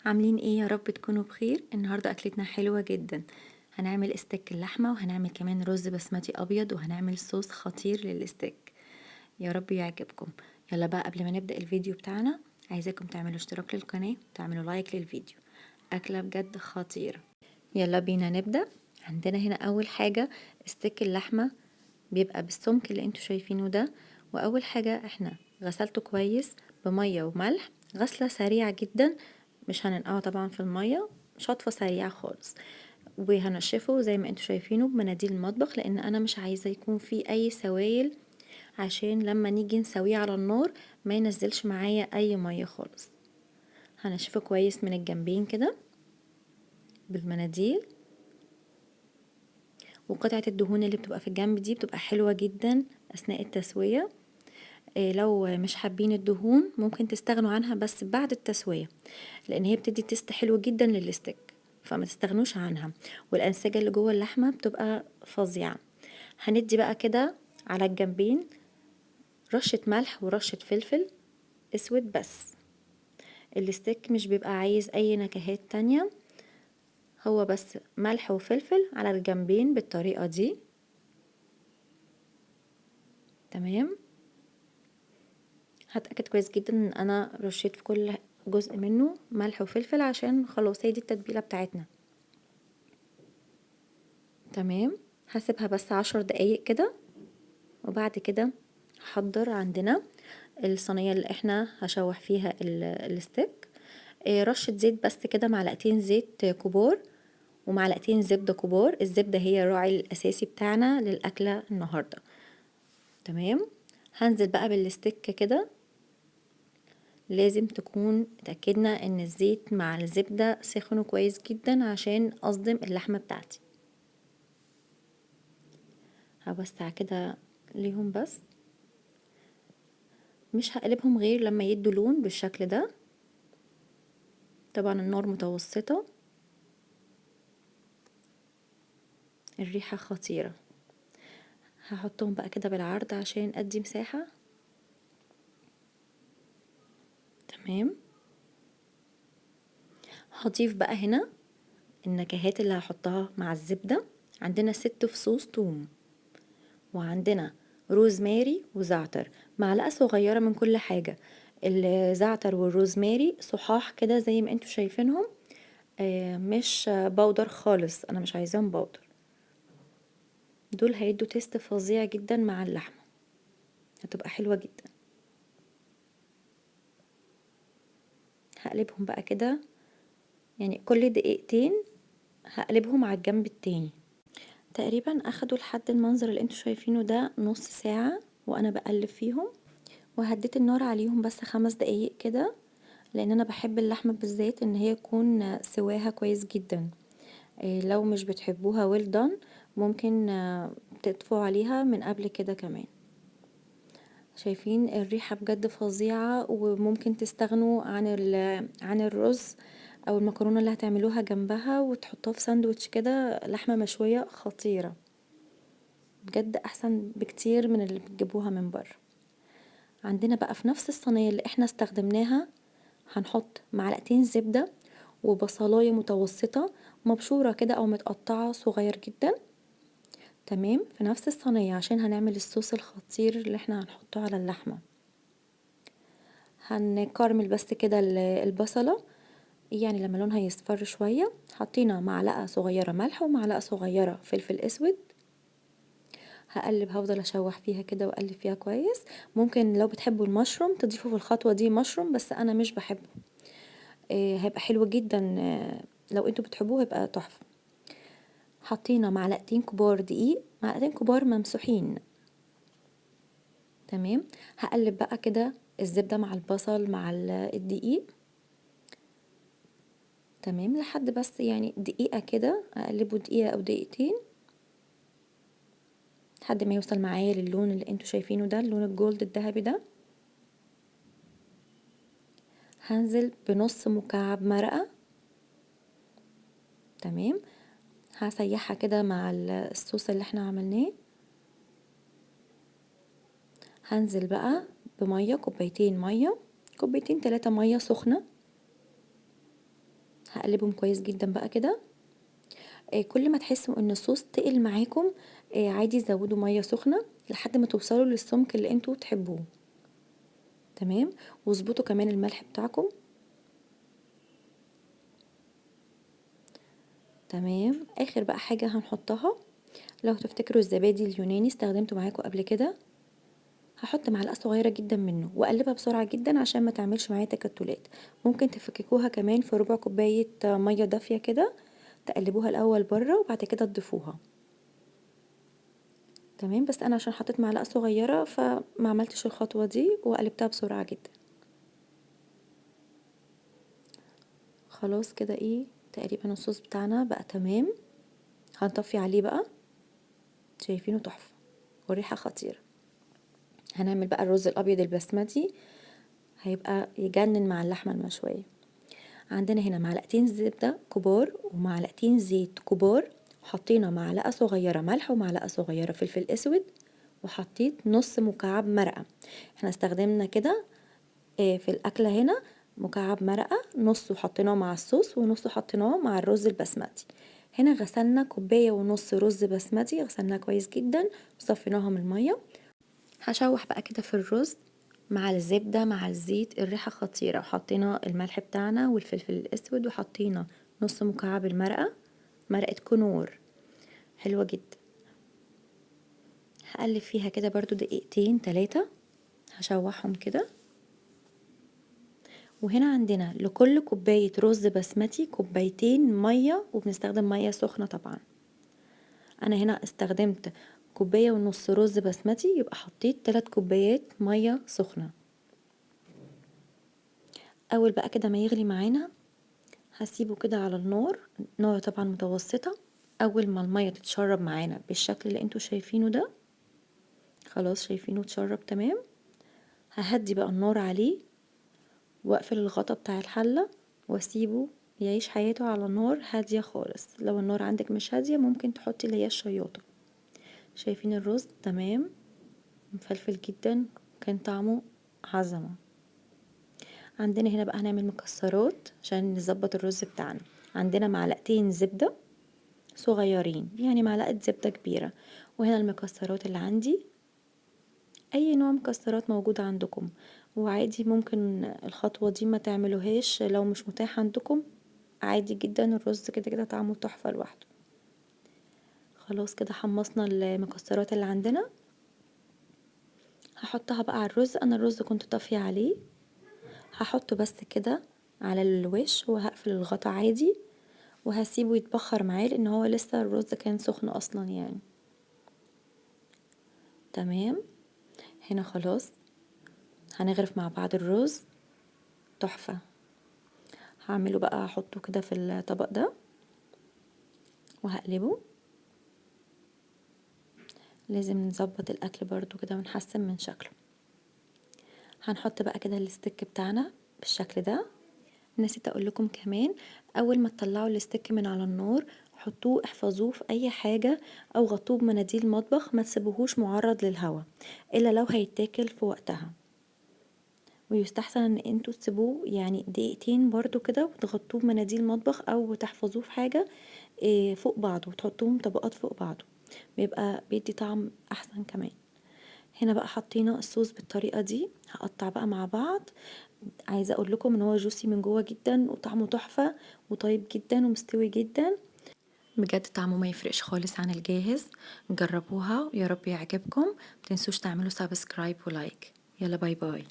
عاملين ايه؟ يا رب تكونوا بخير. النهارده اكلتنا حلوه جدا. هنعمل استيك اللحمه وهنعمل كمان رز بسمتي ابيض وهنعمل صوص خطير للاستيك. يا رب يعجبكم. يلا بقى قبل ما نبدا الفيديو بتاعنا، عايزاكم تعملوا اشتراك للقناه وتعملوا لايك للفيديو. اكله بجد خطيره. يلا بينا نبدا. عندنا هنا اول حاجه استيك اللحمه، بيبقى بالسمك اللي انتوا شايفينه ده. واول حاجه احنا غسلته كويس بميه وملح، غسله سريعه جدا، مش هننقعه طبعا في الميه، شطفه سريعه خالص. وهنشفه زي ما انتوا شايفينه بمناديل المطبخ، لان انا مش عايزه يكون فيه اي سوائل، عشان لما نيجي نسويه على النار ما ينزلش معايا اي ميه خالص. هنشفه كويس من الجنبين كده بالمناديل. وقطعه الدهون اللي بتبقى في الجنب دي بتبقى حلوه جدا اثناء التسويه. لو مش حابين الدهون ممكن تستغنوا عنها بس بعد التسوية، لان هي بتدي تيست حلو جدا للستيك، فما تستغنوش عنها. والانسجة اللي جوه اللحمة بتبقى فظيعة. هندي بقى كده على الجنبين رشة ملح ورشة فلفل اسود بس. الستيك مش بيبقى عايز اي نكهات تانية، هو بس ملح وفلفل على الجنبين بالطريقة دي. تمام. هتأكد كويس جدا ان انا رشيت في كل جزء منه ملح وفلفل، عشان خلاص هي دي التتبيلة بتاعتنا. تمام. هسيبها بس 10 دقايق كده، وبعد كده هحضر عندنا الصينية اللي احنا هشوح فيها الستيك. رشة زيت بس كده، معلقتين زيت كبار ومعلقتين زبدة كبار. الزبدة هي الراعي الأساسي بتاعنا للأكلة النهاردة. تمام. هنزل بقى بالستيك كده، لازم تكون اتأكدنا ان الزيت مع الزبدة سخنوا كويس جدا عشان اصدم اللحمة بتاعتي. هوسع كده ليهم بس، مش هقلبهم غير لما يدوا لون بالشكل ده. طبعا النار متوسطة. الريحة خطيرة. هحطهم بقى كده بالعرض عشان ادي مساحة. تمام. هضيف بقى هنا النكهات اللي هحطها مع الزبدة. عندنا 6 فصوص توم، وعندنا روزماري وزعتر، معلقة صغيرة من كل حاجة. الزعتر والروزماري صحاح كده زي ما انتوا شايفينهم، مش بودر خالص، انا مش عايزاهم بودر. دول هيدوا تيست فظيع جدا مع اللحمة، هتبقى حلوة جدا. هقلبهم بقى كده، يعني كل دقيقتين هقلبهم على الجنب التاني. تقريبا اخدوا لحد المنظر اللي انتوا شايفينه ده نص ساعة وانا بقلب فيهم. وهديت النار عليهم بس 5 دقايق كده، لان انا بحب اللحمة بالذات ان هي يكون سواها كويس جدا. لو مش بتحبوها ويل دان ممكن تطفوا عليها من قبل كده كمان. شايفين الريحة بجد فظيعة، وممكن تستغنوا عن الرز او المكرونة اللي هتعملوها جنبها وتحطوها في ساندوتش كده لحمة مشوية خطيرة. بجد احسن بكتير من اللي بتجيبوها من بره. عندنا بقى في نفس الصينية اللي احنا استخدمناها هنحط معلقتين زبدة وبصلاية متوسطة مبشورة كده او متقطعة صغير جدا. تمام. في نفس الصينية عشان هنعمل الصوص الخطير اللي احنا هنحطه على اللحمة. هنكرمل بس كده البصلة، يعني لما لونها يصفر شوية. حطينا معلقة صغيرة ملح ومعلقة صغيرة فلفل اسود. هقلب، هفضل اشوح فيها كده واقلب فيها كويس. ممكن لو بتحبوا المشروم تضيفوا في الخطوة دي مشروم، بس انا مش بحبه. هيبقى حلو جدا. لو انتوا بتحبوه هيبقى تحفة. حطينا معلقتين كبار دقيق، معلقتين كبار ممسوحين. تمام. هقلب بقى كده الزبدة مع البصل مع الدقيق. تمام. لحد بس يعني دقيقة كده، اقلبه دقيقة او دقيقتين لحد ما يوصل معايا للون اللي انتوا شايفينه ده، اللون الجولد الذهبي ده. هنزل بنص مكعب مرقة. تمام. هسيحها كده مع الصوص اللي احنا عملناه. هنزل بقى بمية، كوبايتين مية، كوبايتين 3 مية سخنة. هقلبهم كويس جدا بقى كده. كل ما تحسوا ان الصوص تقل معاكم عادي زودوا ميه سخنه لحد ما توصلوا للسمك اللي انتوا تحبوه. تمام. واظبطوا كمان الملح بتاعكم. تمام. اخر بقى حاجه هنحطها، لو تفتكروا الزبادي اليوناني استخدمته معاكم قبل كده، هحط معلقه صغيره جدا منه واقلبها بسرعه جدا عشان ما تعملش معايا تكتلات. ممكن تفككوها كمان في ربع كوبايه ميه دافيه كده، تقلبوها الاول بره وبعد كده تضيفوها. تمام. بس انا عشان حطيت معلقه صغيره فما عملتش الخطوه دي وقلبتها بسرعه جدا. خلاص كده تقريبا الصوص بتاعنا بقى تمام. هنطفي عليه بقى. شايفينه تحفه والريحه خطيره. هنعمل بقى الرز الابيض البسمتي، هيبقى يجنن مع اللحمه المشويه. عندنا هنا معلقتين زبده كبار ومعلقتين زيت كبار، حطينا معلقه صغيره ملح ومعلقه صغيره فلفل اسود، وحطيت نص مكعب مرقه. احنا استخدمنا كده في الأكلة هنا مكعب مرقة، نصه حطيناه مع الصوص ونصه حطيناه مع الرز البسمتي. هنا غسلنا كوباية ونص رز بسمتي، غسلناه كويس جدا وصفيناها من المية. هشوح بقى كده في الرز مع الزبدة مع الزيت، الريحة خطيرة. وحطينا الملح بتاعنا والفلفل الأسود وحطينا نص مكعب المرقة، مرقة كنور حلوة جدا. هقلب فيها كده برضو دقيقتين 3، هشوحهم كده. وهنا عندنا لكل كوباية رز بسمتي كوبايتين مية، وبنستخدم مية سخنة طبعا. انا هنا استخدمت كوباية ونص رز بسمتي، يبقى حطيت 3 كوبايات مية سخنة. اول بقى كده ما يغلي معانا هسيبه كده على النار، نار طبعا متوسطة. اول ما المية تتشرب معانا بالشكل اللي انتوا شايفينه ده، خلاص شايفينه اتشرب تمام، ههدي بقى النار عليه واقفل الغطا بتاع الحلة واسيبه يعيش حياته على نار هادية خالص. لو النار عندك مش هادية ممكن تحطي اللي هي الشياطة. شايفين الرز تمام مفلفل جدا، كان طعمه عظمة. عندنا هنا بقى هنعمل مكسرات عشان نظبط الرز بتاعنا. عندنا معلقتين زبدة صغيرين، يعني معلقة زبدة كبيرة. وهنا المكسرات اللي عندي، اي نوع مكسرات موجود عندكم. وعادي ممكن الخطوة دي ما تعملوهاش لو مش متاح عندكم، عادي جدا. الرز كده كده طعمه تحفة لوحده. خلاص كده حمصنا المكسرات اللي عندنا، هحطها بقى على الرز. انا الرز كنت طافية عليه، هحطه بس كده على الوش وهقفل الغطا عادي وهسيبه يتبخر معاه لان هو لسه الرز كان سخن اصلا يعني. تمام. هنا خلاص هنغرف مع بعض الرز تحفة. هعمله بقى هحطه كده في الطبق ده وهقلبه. لازم نظبط الاكل برضو كده ونحسن من شكله. هنحط بقى كده الستيك بتاعنا بالشكل ده. نسيت اقول لكم كمان، اول ما تطلعوا الستيك من على النار حطوه احفظوه في اي حاجة او غطوه بمناديل مطبخ، ما تسيبوهوش معرض للهواء الا لو هيتاكل في وقتها. ويستحسن ان انتوا تسيبوه يعني دقيقتين برضو كده وتغطوه بمناديل مطبخ او تحفظوه في حاجة فوق بعضه وتحطوهم طبقات فوق بعضه، بيبقى بيدي طعم احسن كمان. هنا بقى حطينا الصوص بالطريقة دي، هقطع بقى مع بعض. عايزة اقول لكم ان هو جوسي من جوه جدا وطعمه تحفة وطيب جدا ومستوي جدا. بجد طعمه ما يفرقش خالص عن الجاهز. جربوها ويا رب يعجبكم. متنسوش تعملوا سبسكرايب ولايك. يلا باي باي.